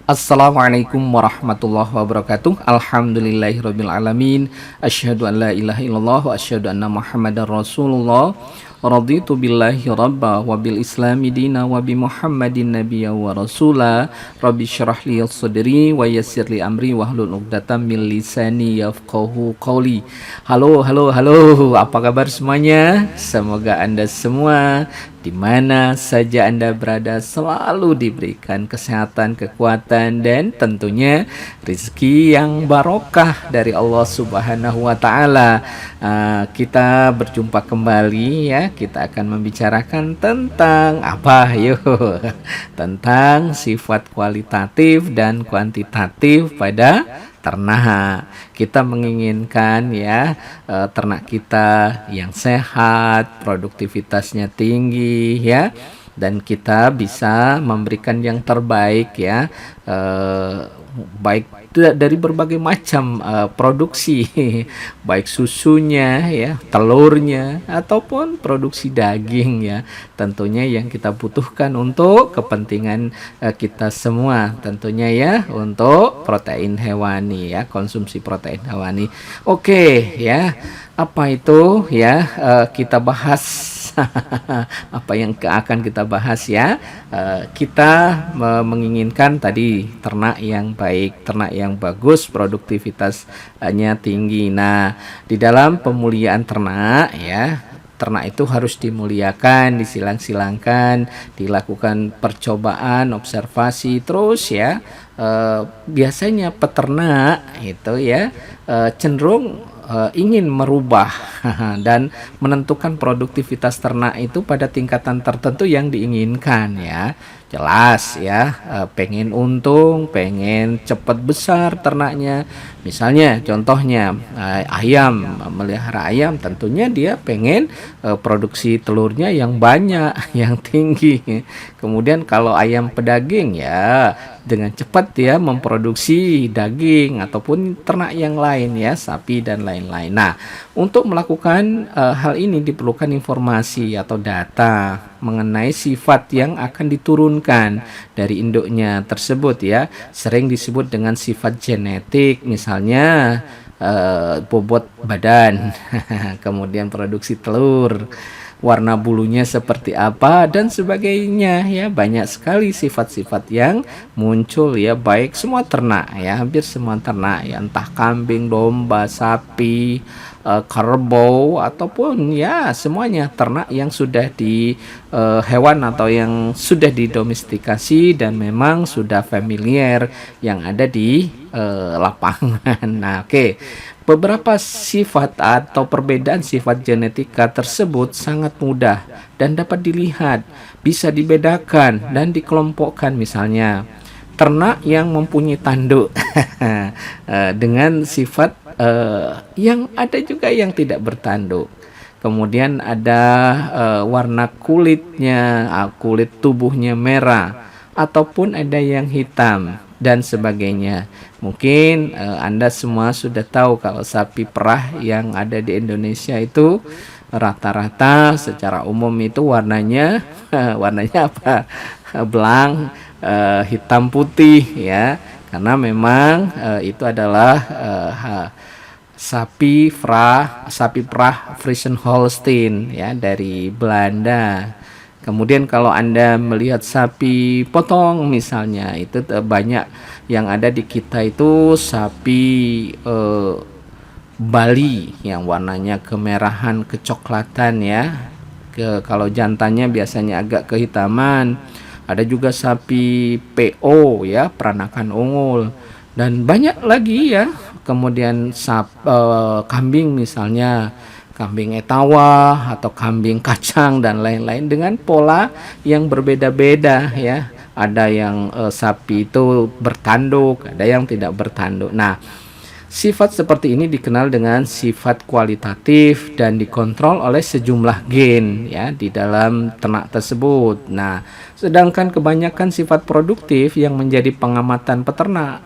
Assalamualaikum warahmatullahi wabarakatuh. Alhamdulillahirabbil alamin. Asyhadu an la ilaha illallah wa asyhadu anna Muhammadar Rasulullah. Raditu billahi rabba wa bil islami dina wa bi Muhammadin nabiyya wa rasula. Rabbi syrah li sadri wa yassir li amri wahlul 'uqdatam min lisani yafqahu qawli. Halo, halo, halo. Apa kabar semuanya? Semoga Anda semua di mana saja Anda berada selalu diberikan kesehatan, kekuatan, dan tentunya rezeki yang barokah dari Allah Subhanahu wa Ta'ala. Kita berjumpa kembali ya. Kita akan membicarakan tentang apa? Yuk, tentang sifat kualitatif dan kuantitatif pada ternak. Kita menginginkan ya ternak kita yang sehat, produktivitasnya tinggi ya, dan kita bisa memberikan yang terbaik ya, baik dari berbagai macam produksi baik susunya ya, telurnya ataupun produksi daging ya, tentunya yang kita butuhkan untuk kepentingan kita semua, tentunya ya untuk protein hewani ya, konsumsi protein hewani. Oke ya, apa itu ya, kita bahas apa yang akan kita bahas ya. Kita menginginkan tadi ternak yang baik, ternak yang bagus, produktivitasnya tinggi. Nah, di dalam pemuliaan ternak ya, ternak itu harus dimuliakan, disilang-silangkan, dilakukan percobaan, observasi terus ya. Biasanya peternak itu ya cenderung ingin merubah dan menentukan produktivitas ternak itu pada tingkatan tertentu yang diinginkan ya. Jelas ya, pengen untung, pengen cepat besar ternaknya. Misalnya contohnya ayam, melihara ayam, tentunya dia pengen produksi telurnya yang banyak, yang tinggi. Kemudian kalau ayam pedaging ya dengan cepat dia memproduksi daging ataupun ternak yang lain ya, sapi dan lain-lain. Nah, untuk melakukan hal ini diperlukan informasi atau data mengenai sifat yang akan diturunkan dari induknya tersebut ya. Sering disebut dengan sifat genetik, misalnya bobot badan, kemudian produksi telur, warna bulunya seperti apa dan sebagainya ya. Banyak sekali sifat-sifat yang muncul ya, baik semua ternak ya, hampir semua ternak ya, entah kambing, domba, sapi, kerbau ataupun ya semuanya ternak yang sudah di hewan atau yang sudah didomestikasi dan memang sudah familiar yang ada di lapangan. Nah, oke. Beberapa sifat atau perbedaan sifat genetika tersebut sangat mudah dan dapat dilihat, bisa dibedakan dan dikelompokkan. Misalnya, ternak yang mempunyai tanduk dengan sifat yang ada juga yang tidak bertanduk. Kemudian ada warna kulitnya, kulit tubuhnya merah ataupun ada yang hitam dan sebagainya. Mungkin Anda semua sudah tahu kalau sapi perah yang ada di Indonesia itu rata-rata secara umum itu warnanya warnanya apa? Belang, hitam putih ya. Karena memang itu adalah sapi perah Friesian Holstein ya, dari Belanda. Kemudian kalau Anda melihat sapi potong misalnya, itu banyak yang ada di kita itu sapi Bali yang warnanya kemerahan, kecoklatan ya. Kalau jantannya biasanya agak kehitaman. Ada juga sapi PO ya, peranakan unggul, dan banyak lagi ya. Kemudian kambing misalnya, kambing etawa atau kambing kacang dan lain-lain dengan pola yang berbeda-beda ya. Ada yang sapi itu bertanduk, ada yang tidak bertanduk. Nah, sifat seperti ini dikenal dengan sifat kualitatif dan dikontrol oleh sejumlah gen ya di dalam ternak tersebut. Nah, sedangkan kebanyakan sifat produktif yang menjadi pengamatan peternak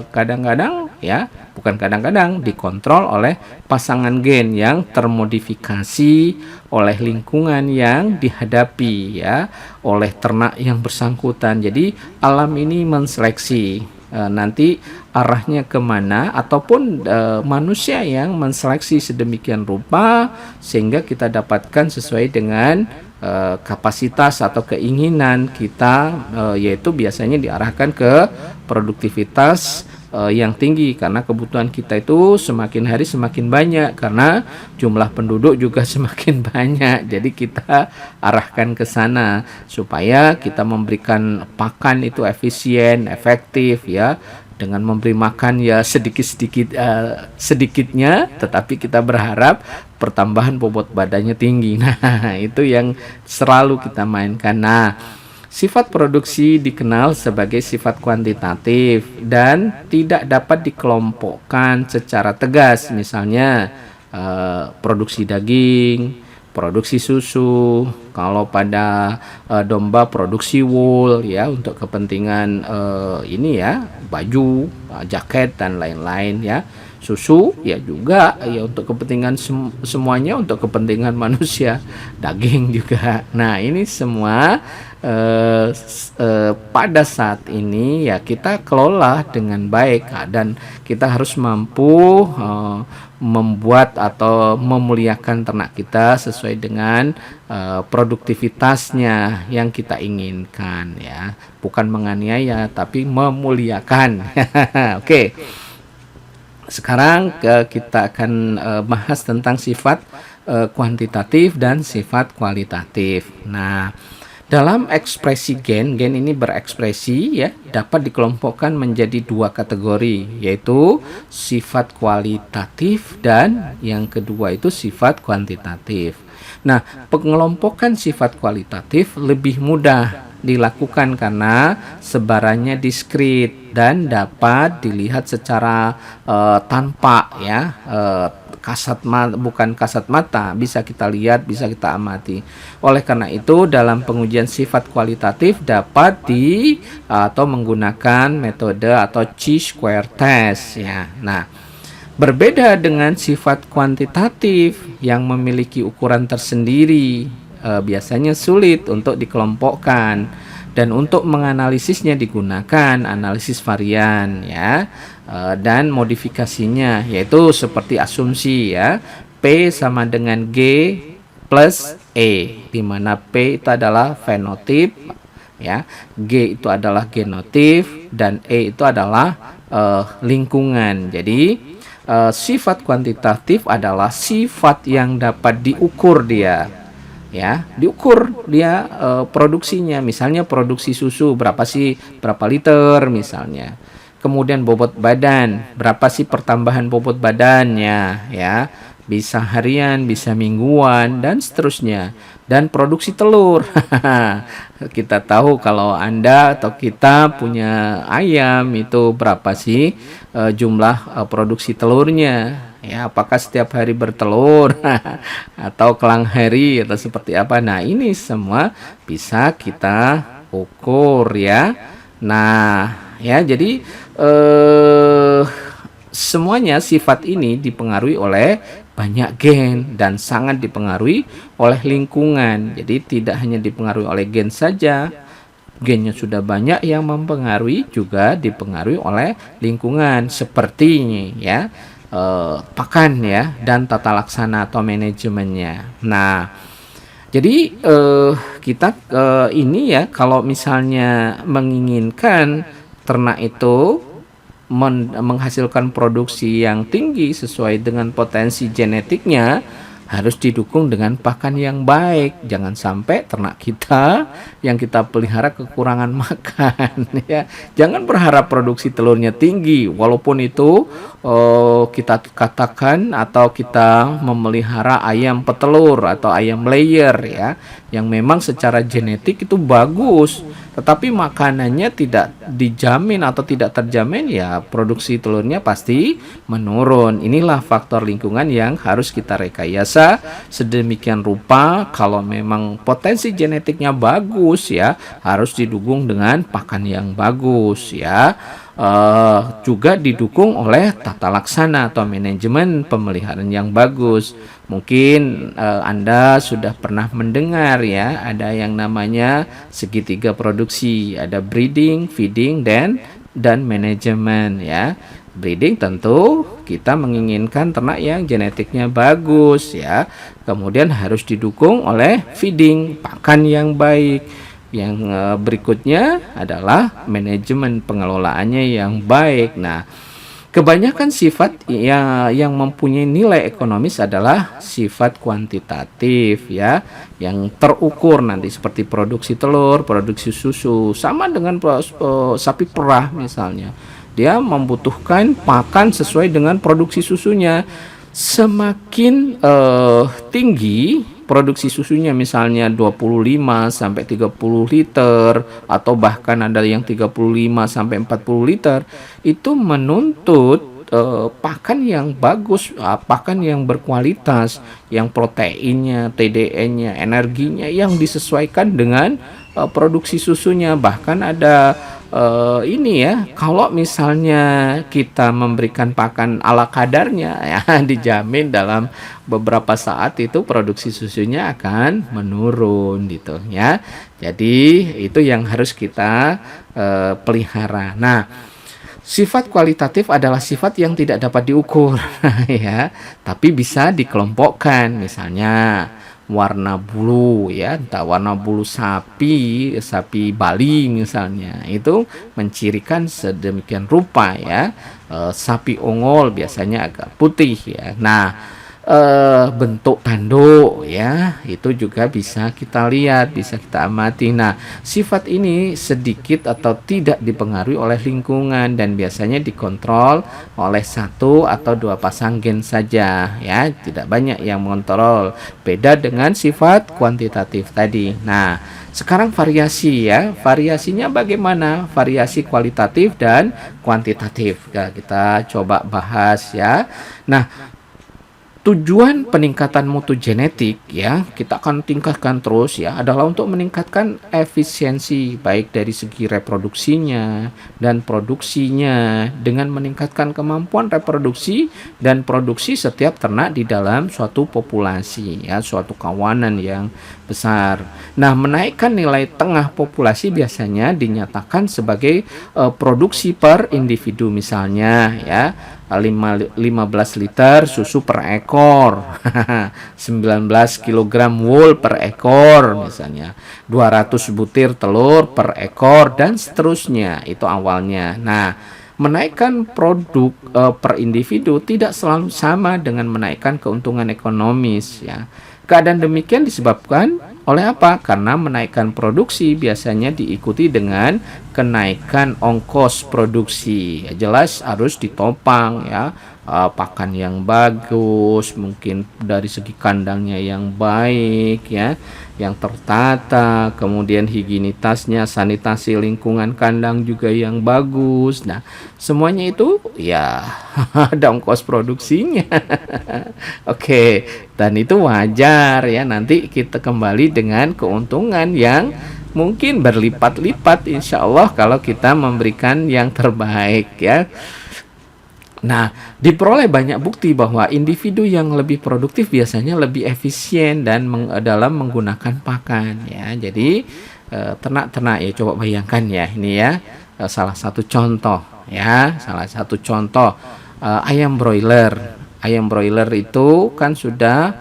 kadang-kadang ya, bukan kadang-kadang, dikontrol oleh pasangan gen yang termodifikasi oleh lingkungan yang dihadapi ya, oleh ternak yang bersangkutan. Jadi alam ini menseleksi nanti arahnya kemana, ataupun manusia yang menseleksi sedemikian rupa sehingga kita dapatkan sesuai dengan kapasitas atau keinginan kita, yaitu biasanya diarahkan ke produktivitas yang tinggi, karena kebutuhan kita itu semakin hari semakin banyak karena jumlah penduduk juga semakin banyak. Jadi kita arahkan ke sana supaya kita memberikan pakan itu efisien, efektif ya, dengan memberi makan ya sedikit-sedikit, sedikitnya, tetapi kita berharap pertambahan bobot badannya tinggi. Nah, itu yang selalu kita mainkan. Nah, sifat produksi dikenal sebagai sifat kuantitatif dan tidak dapat dikelompokkan secara tegas. Misalnya produksi daging, produksi susu, kalau pada domba produksi wool ya, untuk kepentingan ini ya, baju, jaket dan lain-lain ya. Susu ya juga ya untuk kepentingan semuanya, untuk kepentingan manusia, daging juga. Nah, ini semua pada saat ini ya kita kelola dengan baik, dan kita harus mampu membuat atau memuliakan ternak kita sesuai dengan produktivitasnya yang kita inginkan ya, bukan menganiaya tapi memuliakan. Oke. Sekarang kita akan bahas tentang sifat kuantitatif dan sifat kualitatif. Nah, dalam ekspresi gen ini berekspresi ya, dapat dikelompokkan menjadi dua kategori, yaitu sifat kualitatif dan yang kedua itu sifat kuantitatif. Nah, pengelompokan sifat kualitatif lebih mudah dilakukan karena sebarannya diskrit dan dapat dilihat secara tanpa ya, bukan kasat mata, bisa kita lihat, bisa kita amati. Oleh karena itu dalam pengujian sifat kualitatif dapat atau menggunakan metode atau chi-square test ya. Nah, berbeda dengan sifat kuantitatif yang memiliki ukuran tersendiri, biasanya sulit untuk dikelompokkan, dan untuk menganalisisnya digunakan analisis varian ya, dan modifikasinya, yaitu seperti asumsi ya, P sama dengan G plus E, di mana P itu adalah fenotip ya, G itu adalah genotip, dan E itu adalah lingkungan. Jadi sifat kuantitatif adalah sifat yang dapat diukur dia ya, diukur dia produksinya. Misalnya produksi susu berapa liter misalnya, kemudian bobot badan berapa sih, pertambahan bobot badannya ya, bisa harian, bisa mingguan dan seterusnya. Dan produksi telur. Kita tahu kalau Anda atau kita punya ayam itu berapa sih jumlah produksi telurnya ya, apakah setiap hari bertelur atau kelang hari atau seperti apa. Nah, ini semua bisa kita ukur ya. Nah ya, jadi semuanya sifat ini dipengaruhi oleh banyak gen dan sangat dipengaruhi oleh lingkungan. Jadi tidak hanya dipengaruhi oleh gen saja, gennya sudah banyak yang mempengaruhi, juga dipengaruhi oleh lingkungan seperti ya, pakan ya, dan tata laksana atau manajemennya. Nah, jadi kita ini ya, kalau misalnya menginginkan ternak itu menghasilkan produksi yang tinggi sesuai dengan potensi genetiknya, harus didukung dengan pakan yang baik. Jangan sampai ternak kita yang kita pelihara kekurangan makan ya. Jangan berharap produksi telurnya tinggi, walaupun itu kita katakan atau kita memelihara ayam petelur atau ayam layer ya, yang memang secara genetik itu bagus, tetapi makanannya tidak dijamin atau tidak terjamin, ya produksi telurnya pasti menurun. Inilah faktor lingkungan yang harus kita rekayasa sedemikian rupa. Kalau memang potensi genetiknya bagus ya, harus didukung dengan pakan yang bagus ya. juga didukung oleh tata laksana atau manajemen pemeliharaan yang bagus. Mungkin Anda sudah pernah mendengar ya, ada yang namanya segitiga produksi, ada breeding, feeding, dan manajemen ya. Breeding tentu kita menginginkan ternak yang genetiknya bagus ya. Kemudian harus didukung oleh feeding, pakan yang baik. Yang berikutnya adalah manajemen pengelolaannya yang baik. Nah, kebanyakan sifat yang mempunyai nilai ekonomis adalah sifat kuantitatif ya, yang terukur nanti seperti produksi telur, produksi susu, sama dengan sapi perah misalnya. Dia membutuhkan pakan sesuai dengan produksi susunya. Semakin tinggi produksi susunya, misalnya 25 sampai 30 liter atau bahkan ada yang 35 sampai 40 liter, itu menuntut pakan yang bagus, pakan yang berkualitas, yang proteinnya, TDN-nya, energinya yang disesuaikan dengan produksi susunya. Bahkan ada ini ya, kalau misalnya kita memberikan pakan ala kadarnya ya, dijamin dalam beberapa saat itu produksi susunya akan menurun gitu ya. Jadi itu yang harus kita pelihara. Nah, sifat kualitatif adalah sifat yang tidak dapat diukur ya, tapi bisa dikelompokkan. Misalnya warna bulu ya, entah warna bulu sapi Bali misalnya, itu mencirikan sedemikian rupa ya. Sapi Ongol biasanya agak putih ya. Nah, bentuk tanduk ya, itu juga bisa kita lihat, bisa kita amati. Nah, sifat ini sedikit atau tidak dipengaruhi oleh lingkungan dan biasanya dikontrol oleh satu atau dua pasang gen saja ya, tidak banyak yang mengontrol. Beda dengan sifat kuantitatif tadi. Nah, sekarang variasi ya, variasinya bagaimana? Variasi kualitatif dan kuantitatif. Ya, kita coba bahas ya. Nah, tujuan peningkatan mutu genetik ya, kita akan tingkatkan terus ya, adalah untuk meningkatkan efisiensi baik dari segi reproduksinya dan produksinya, dengan meningkatkan kemampuan reproduksi dan produksi setiap ternak di dalam suatu populasi ya, suatu kawanan yang besar. Nah, menaikkan nilai tengah populasi biasanya dinyatakan sebagai produksi per individu, misalnya ya 15 liter susu per ekor, 19 kg wool per ekor misalnya, 200 butir telur per ekor dan seterusnya. Itu awalnya. Nah, menaikkan produk per individu tidak selalu sama dengan menaikkan keuntungan ekonomis ya. Keadaan demikian disebabkan oleh apa? Karena menaikkan produksi biasanya diikuti dengan kenaikan ongkos produksi. Ya, jelas harus ditopang ya, pakan yang bagus, mungkin dari segi kandangnya yang baik ya, yang tertata, kemudian higienitasnya, sanitasi lingkungan kandang juga yang bagus. Nah, semuanya itu ya ada ongkos produksinya. Oke, dan itu wajar ya, nanti kita kembali dengan keuntungan yang mungkin berlipat-lipat insya Allah kalau kita memberikan yang terbaik ya. Nah, diperoleh banyak bukti bahwa individu yang lebih produktif biasanya lebih efisien dan dalam menggunakan pakan ya. Jadi ternak-ternak ya, coba bayangkan ya, ini ya salah satu contoh ya, ayam broiler. Ayam broiler itu kan sudah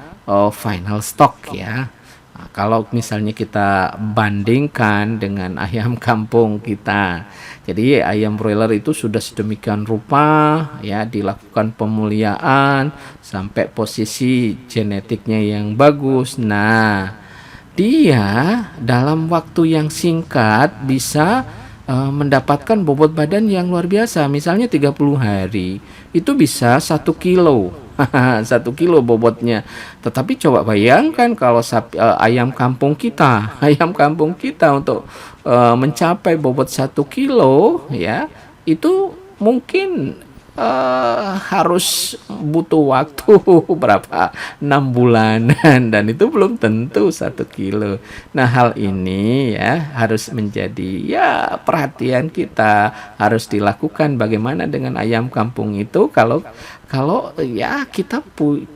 final stock ya. Nah, kalau misalnya kita bandingkan dengan ayam kampung kita, jadi ayam broiler itu sudah sedemikian rupa ya, dilakukan pemuliaan sampai posisi genetiknya yang bagus. Nah, dia dalam waktu yang singkat bisa mendapatkan bobot badan yang luar biasa. Misalnya 30 hari itu bisa 1 kilo. 1 kilo bobotnya. Tetapi coba bayangkan kalau ayam kampung kita untuk mencapai bobot 1 kilo ya, itu mungkin harus butuh waktu berapa 6 bulanan dan itu belum tentu 1 kilo. Nah hal ini ya harus menjadi ya perhatian kita, harus dilakukan. Bagaimana dengan ayam kampung itu kalau kalau ya kita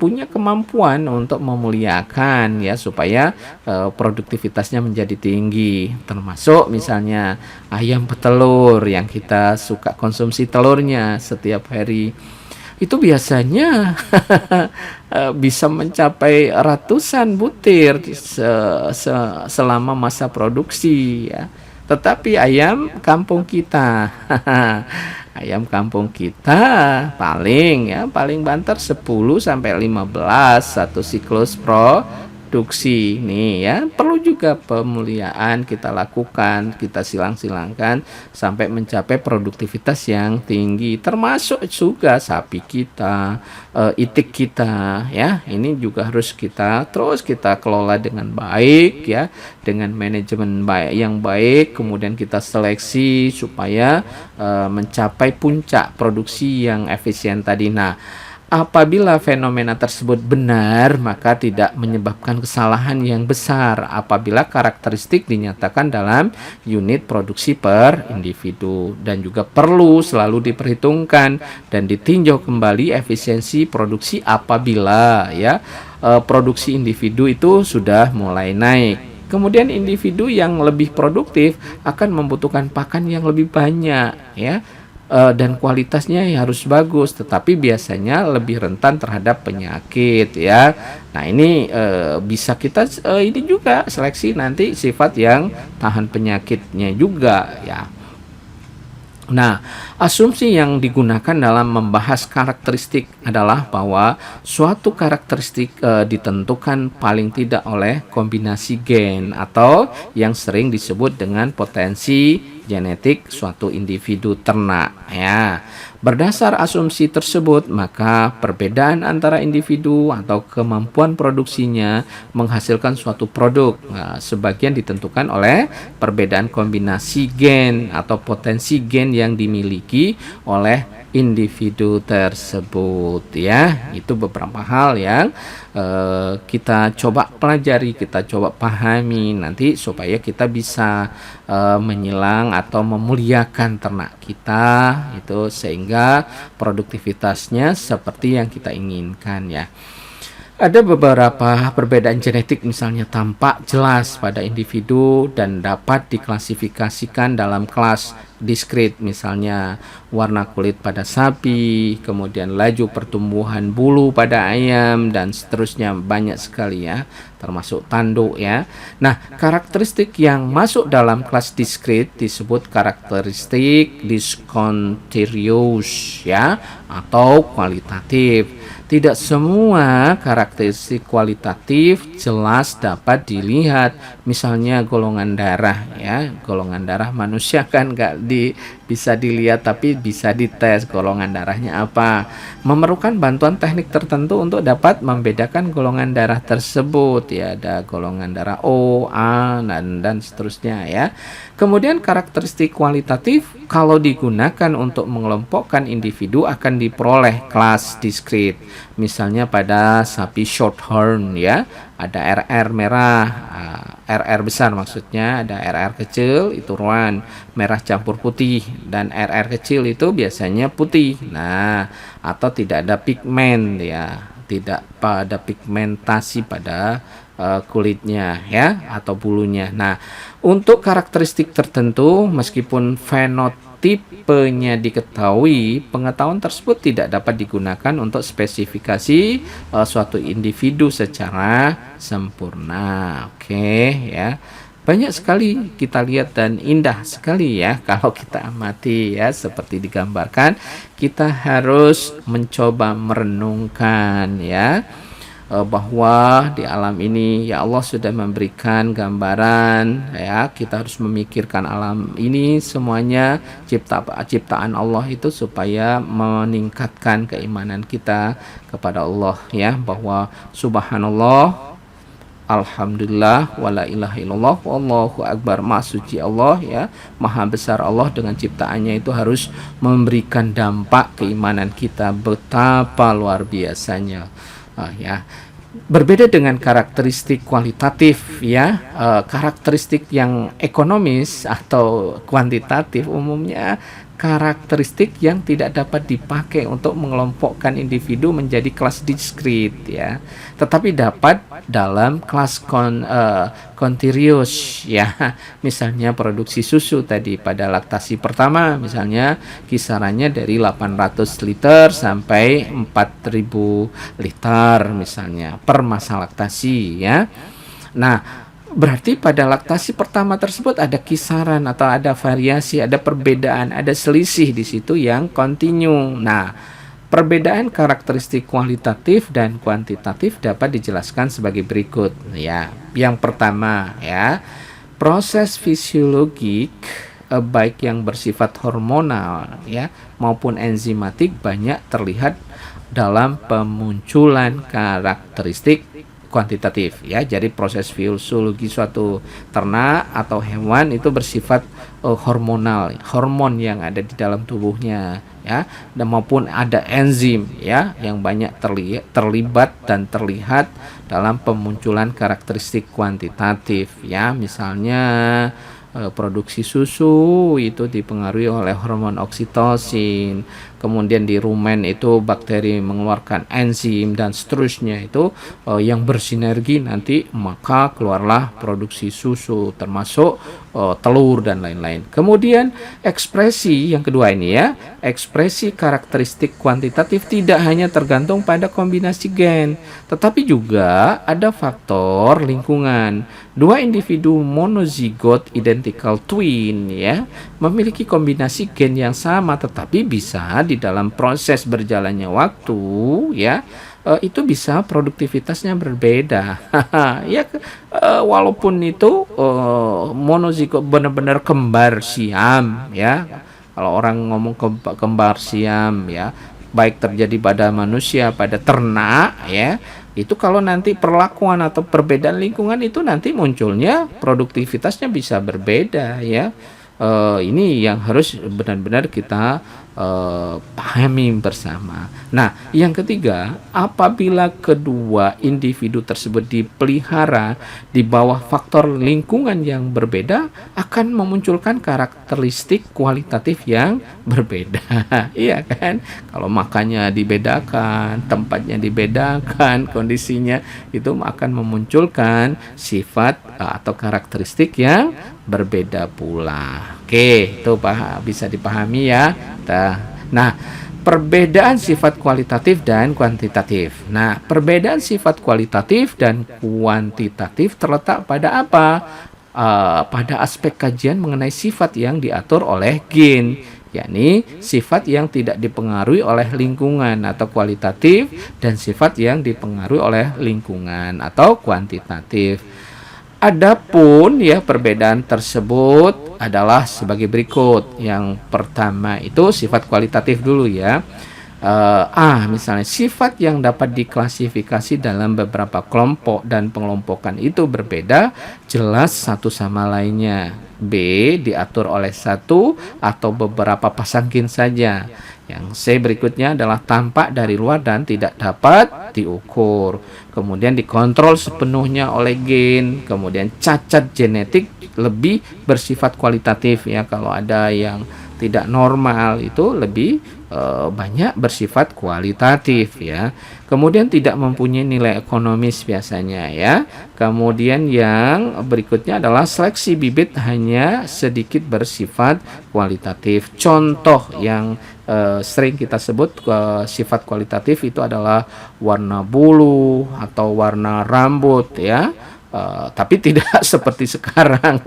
punya kemampuan untuk memuliakan ya supaya produktivitasnya menjadi tinggi, termasuk misalnya ayam petelur yang kita suka konsumsi telurnya setiap hari itu biasanya bisa mencapai ratusan butir selama masa produksi ya. Tetapi ayam kampung kita ayam kampung kita paling banter 10 sampai 15 satu siklus produksi nih ya. Perlu juga pemuliaan kita lakukan, kita silang-silangkan sampai mencapai produktivitas yang tinggi, termasuk juga sapi kita, itik kita ya. Ini juga harus kita kelola dengan baik ya, dengan manajemen yang baik, kemudian kita seleksi supaya mencapai puncak produksi yang efisien tadi. Nah, apabila fenomena tersebut benar, maka tidak menyebabkan kesalahan yang besar apabila karakteristik dinyatakan dalam unit produksi per individu, dan juga perlu selalu diperhitungkan dan ditinjau kembali efisiensi produksi apabila ya produksi individu itu sudah mulai naik. Kemudian individu yang lebih produktif akan membutuhkan pakan yang lebih banyak ya, dan kualitasnya harus bagus, tetapi biasanya lebih rentan terhadap penyakit ya. Nah ini bisa kita ini juga seleksi nanti sifat yang tahan penyakitnya juga ya. Nah, asumsi yang digunakan dalam membahas karakteristik adalah bahwa suatu karakteristik ditentukan paling tidak oleh kombinasi gen atau yang sering disebut dengan potensi genetik suatu individu ternak ya. Berdasar asumsi tersebut, maka perbedaan antara individu atau kemampuan produksinya menghasilkan suatu produk. Nah, sebagian ditentukan oleh perbedaan kombinasi gen atau potensi gen yang dimiliki oleh individu tersebut ya. Itu beberapa hal yang kita coba pelajari, kita coba pahami nanti supaya kita bisa menyilang atau memuliakan ternak kita itu sehingga produktivitasnya seperti yang kita inginkan ya. Ada beberapa perbedaan genetik misalnya tampak jelas pada individu dan dapat diklasifikasikan dalam kelas diskrit, misalnya warna kulit pada sapi, kemudian laju pertumbuhan bulu pada ayam, dan seterusnya, banyak sekali ya, termasuk tanduk ya. Nah, karakteristik yang masuk dalam kelas diskrit disebut karakteristik discontinuous ya, atau kualitatif. Tidak semua karakteristik kualitatif jelas dapat dilihat, misalnya golongan darah ya. Golongan darah manusia kan nggak bisa dilihat, tapi bisa dites golongan darahnya apa. Memerlukan bantuan teknik tertentu untuk dapat membedakan golongan darah tersebut ya. Ada golongan darah O, A, dan seterusnya ya. Kemudian karakteristik kualitatif kalau digunakan untuk mengelompokkan individu akan diperoleh kelas diskrit. Misalnya pada sapi shorthorn ya, ada RR merah, RR besar maksudnya, ada RR kecil itu ruan merah campur putih, dan RR kecil itu biasanya putih. Nah, atau tidak ada pigmen ya, tidak pada pigmentasi pada kulitnya ya, atau bulunya. Nah, untuk karakteristik tertentu meskipun fenotipenya diketahui, pengetahuan tersebut tidak dapat digunakan untuk spesifikasi suatu individu secara sempurna. Oke ya. Banyak sekali kita lihat dan indah sekali ya kalau kita amati ya, seperti digambarkan. Kita harus mencoba merenungkan ya, bahwa di alam ini ya Allah sudah memberikan gambaran ya, kita harus memikirkan alam ini semuanya ciptaan Allah itu supaya meningkatkan keimanan kita kepada Allah ya, bahwa subhanallah Alhamdulillah, wala ilaha illallah, wallahu akbar. Maha suci Allah ya, maha besar Allah, dengan ciptaannya itu harus memberikan dampak keimanan kita betapa luar biasanya. Ya, berbeda dengan karakteristik kualitatif ya, karakteristik yang ekonomis atau kuantitatif umumnya karakteristik yang tidak dapat dipakai untuk mengelompokkan individu menjadi kelas diskrit ya, tetapi dapat dalam kelas kontinuous ya. Misalnya produksi susu tadi pada laktasi pertama misalnya kisarannya dari 800 liter sampai 4000 liter misalnya per masa laktasi ya. Nah, berarti pada laktasi pertama tersebut ada kisaran atau ada variasi, ada perbedaan, ada selisih di situ yang kontinu. Nah, perbedaan karakteristik kualitatif dan kuantitatif dapat dijelaskan sebagai berikut ya. Yang pertama ya, proses fisiologik baik yang bersifat hormonal ya maupun enzimatik banyak terlihat dalam pemunculan karakteristik kuantitatif ya. Jadi proses fisiologi suatu ternak atau hewan itu bersifat hormonal, hormon yang ada di dalam tubuhnya ya, dan maupun ada enzim ya yang banyak terlibat dan terlihat dalam pemunculan karakteristik kuantitatif ya. Misalnya produksi susu itu dipengaruhi oleh hormon oksitosin, kemudian di rumen itu bakteri mengeluarkan enzim dan seterusnya itu yang bersinergi nanti maka keluarlah produksi susu termasuk telur dan lain-lain. Kemudian ekspresi yang kedua ini ya, ekspresi karakteristik kuantitatif tidak hanya tergantung pada kombinasi gen, tetapi juga ada faktor lingkungan. Dua individu monozigot identical twin ya memiliki kombinasi gen yang sama, tetapi bisa di dalam proses berjalannya waktu ya itu bisa produktivitasnya berbeda. Ya walaupun itu monozigot benar-benar kembar siam ya. Kalau orang ngomong kembar siam ya, baik terjadi pada manusia, pada ternak ya, itu kalau nanti perlakuan atau perbedaan lingkungan itu nanti munculnya produktivitasnya bisa berbeda ya. Ini yang harus benar-benar kita pahami bersama. Nah, yang ketiga, apabila kedua individu tersebut dipelihara di bawah faktor lingkungan yang berbeda, akan memunculkan karakteristik kualitatif yang berbeda. Iya kan? Kalau makannya dibedakan, tempatnya dibedakan, kondisinya itu akan memunculkan sifat atau karakteristik yang berbeda pula. Oke, itu bisa dipahami ya. Nah, perbedaan sifat kualitatif dan kuantitatif. Nah, perbedaan sifat kualitatif dan kuantitatif terletak pada apa? Pada aspek kajian mengenai sifat yang diatur oleh gen, yakni sifat yang tidak dipengaruhi oleh lingkungan atau kualitatif dan sifat yang dipengaruhi oleh lingkungan atau kuantitatif. Adapun ya perbedaan tersebut adalah sebagai berikut. Yang pertama itu sifat kualitatif dulu ya. Misalnya sifat yang dapat diklasifikasi dalam beberapa kelompok dan pengelompokan itu berbeda jelas satu sama lainnya. B diatur oleh satu atau beberapa pasang gen saja. Yang C berikutnya adalah tampak dari luar dan tidak dapat diukur. Kemudian dikontrol sepenuhnya oleh gen. Kemudian cacat genetik lebih bersifat kualitatif ya. Kalau ada yang tidak normal itu lebih banyak bersifat kualitatif ya. Kemudian tidak mempunyai nilai ekonomis biasanya ya. Kemudian yang berikutnya adalah seleksi bibit hanya sedikit bersifat kualitatif. Contoh yang sering kita sebut sifat kualitatif itu adalah warna bulu atau warna rambut ya. Tapi tidak seperti sekarang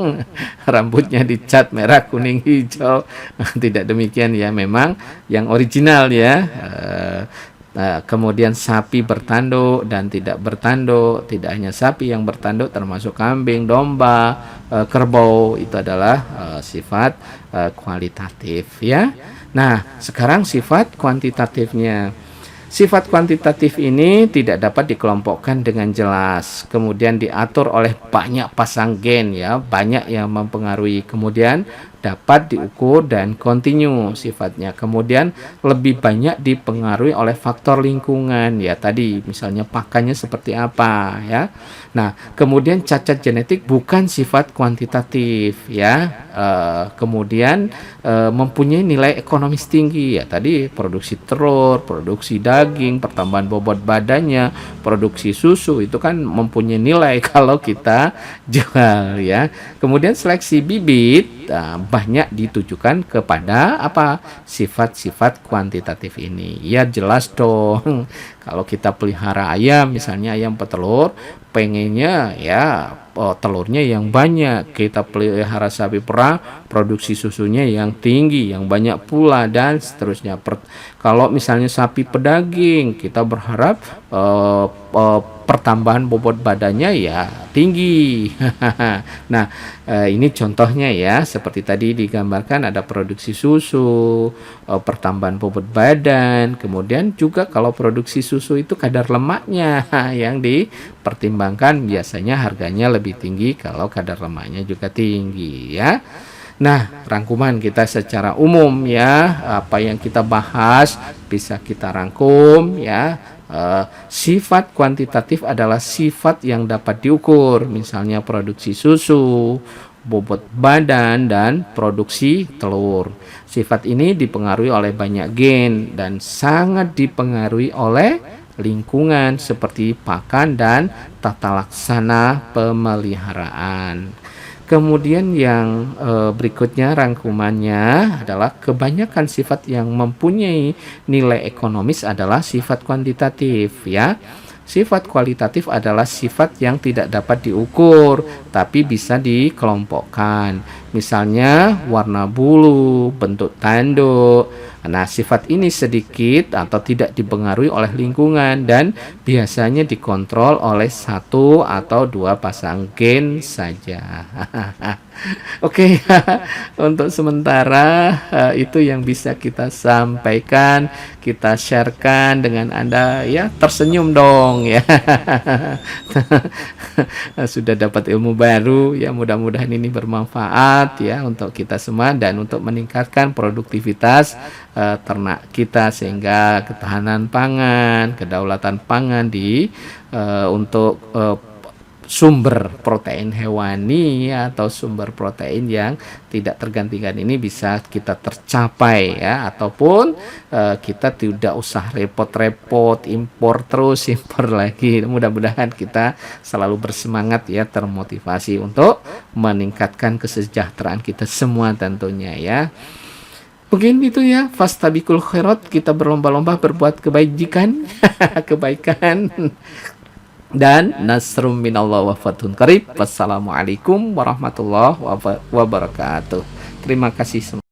rambutnya dicat merah, kuning, hijau. Tidak demikian ya, memang yang original ya. Kemudian sapi bertanduk dan tidak bertanduk. Tidak hanya sapi yang bertanduk, termasuk kambing, domba, kerbau, itu adalah sifat kualitatif ya. Nah, sekarang sifat kuantitatifnya. Sifat kuantitatif ini tidak dapat dikelompokkan dengan jelas, kemudian diatur oleh banyak pasang gen ya, banyak yang mempengaruhi, kemudian dapat diukur dan kontinu sifatnya, kemudian lebih banyak dipengaruhi oleh faktor lingkungan ya tadi, misalnya pakannya seperti apa ya. Nah, kemudian cacat genetik bukan sifat kuantitatif ya. Kemudian mempunyai nilai ekonomis tinggi ya tadi, produksi telur, produksi daging, pertambahan bobot badannya, produksi susu itu kan mempunyai nilai kalau kita jual ya. Kemudian seleksi bibit banyak ditujukan kepada apa? Sifat-sifat kuantitatif ini. Ya jelas dong. Kalau kita pelihara ayam, misalnya ayam petelur, pengennya ya telurnya yang banyak. Kita pelihara sapi perah, produksi susunya yang tinggi, yang banyak pula, dan seterusnya. Kalau misalnya sapi pedaging, kita berharap pertambahan bobot badannya ya tinggi. Nah, ini contohnya ya, seperti tadi digambarkan ada produksi susu, pertambahan bobot badan, kemudian juga kalau produksi susu itu kadar lemaknya yang dipertimbangkan, biasanya harganya lebih tinggi kalau kadar lemaknya juga tinggi ya. Nah, rangkuman kita secara umum ya, apa yang kita bahas bisa kita rangkum ya. Sifat kuantitatif adalah sifat yang dapat diukur, misalnya produksi susu, bobot badan, dan produksi telur. Sifat ini dipengaruhi oleh banyak gen dan sangat dipengaruhi oleh lingkungan seperti pakan dan tata laksana pemeliharaan. Kemudian yang berikutnya rangkumannya adalah kebanyakan sifat yang mempunyai nilai ekonomis adalah sifat kuantitatif ya. Sifat kualitatif adalah sifat yang tidak dapat diukur tapi bisa dikelompokkan. Misalnya warna bulu, bentuk tanduk. Nah, sifat ini sedikit atau tidak dipengaruhi oleh lingkungan dan biasanya dikontrol oleh satu atau dua pasang gen saja. Oke, untuk sementara itu yang bisa kita sampaikan, kita sharekan dengan Anda ya, tersenyum dong ya. Sudah dapat ilmu baru ya, mudah-mudahan ini bermanfaat ya untuk kita semua dan untuk meningkatkan produktivitas ternak kita sehingga ketahanan pangan, kedaulatan pangan untuk sumber protein hewani atau sumber protein yang tidak tergantikan ini bisa kita tercapai ya, ataupun kita tidak usah repot-repot impor lagi. Mudah-mudahan kita selalu bersemangat ya, termotivasi untuk meningkatkan kesejahteraan kita semua tentunya ya. Mungkin itu ya, fastabiqul khairat, kita berlomba-lomba berbuat kebaikan kebaikan dan nasrum minallah wa fathun qarib. Wassalamualaikum warahmatullahi wabarakatuh. Terima kasih semua.